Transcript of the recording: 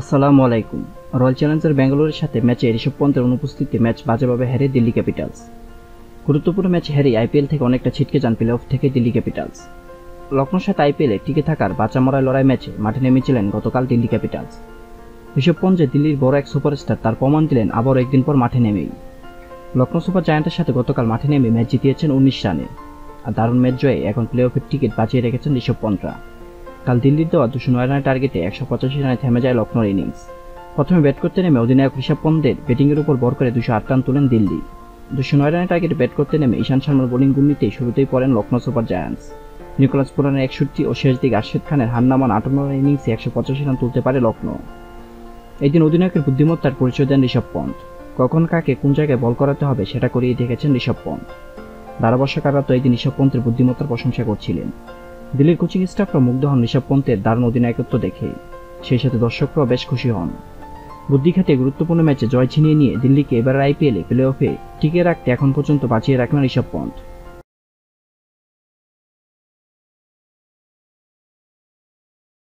আসসালামু আলাইকুম। Royal Challenger ব্যাঙ্গালোরের সাথে ম্যাচে ঋষভ পন্থের অনুপস্থিতিতে ম্যাচ বাজেভাবে হেরে দিল্লি ক্যাপিটালস। গুরুত্বপূর্ণ ম্যাচ হেরে আইপিএল থেকে অনেকটা ছিটকে যান প্লে অফ থেকে দিল্লি ক্যাপিটালস। লখনৌর সাথে আইপিএলে টিকে থাকার বাঁচা মরার লড়াই ম্যাচে মাঠে নেমেছিলেন গতকাল দিল্লি ক্যাপিটালস। ঋষভ পন্থ যে দিল্লির বড় এক সুপারস্টার তার প্রমাণ দিলেন আবারও একদিন পর মাঠে নেমেই। লখনৌ সুপার জায়ান্টের সাথে গতকাল মাঠে নেমে ম্যাচ জিতিয়েছেন 19 রানে। আর দারুণ ম্যাচ জয়ে এখন প্লে অফের টিকিট বাঁচিয়ে রেখেছেন ঋষভ পন্থরা। কাল দিল্লির দেওয়া 209 রানের টার্গেটে 185 রানে থেমে যায় লখনৌর ইনিংস। প্রথমে ব্যাট করতে নেমে অধিনায়ক ঋষভ পন্থের ব্যাটিংয়ের উপর ভর করে 208 রান তোলেন দিল্লি। 209 রানের টার্গেটে ব্যাট করতে নেমে ঈশান শর্মার বোলিং গুণনীতেই শুরুতেই পড়েন লখনৌ সুপার জায়ান্টস। নিকোলাস পুরানের 61 ও শেষ দিকে আরশেদ খানের হার নামান 58 রানের ইনিংসে 185 রান তুলতে পারে লখনৌ। এই দিন অধিনায়কের বুদ্ধিমত্তার পরিচয় দেন ঋষভ পন্থ। কখন কাকে কোন জায়গায় বল করাতে হবে সেটা করিয়ে দেখেছেন ঋষভ পন্থ। ধারাভাষ্যকাররা তো এই দিন ঋষভ পন্থের বুদ্ধিমত্তার প্রশংসা করছিলেন। দিল্লির কোচিং স্টাফরা মুগ্ধ হন ঋষভ পন্থের দারুণ অধিনায়কত্ব দেখে। সেই সাথে দর্শকরাও বেশ খুশি হন। বুদ্ধি খাটিয়ে গুরুত্বপূর্ণ ম্যাচে জয় ছিনিয়ে নিয়ে দিল্লিকে এবারের আইপিএলে প্লে অফে টিকে রাখতে এখন পর্যন্ত বাঁচিয়ে রাখলেন ঋষভ পন্থ।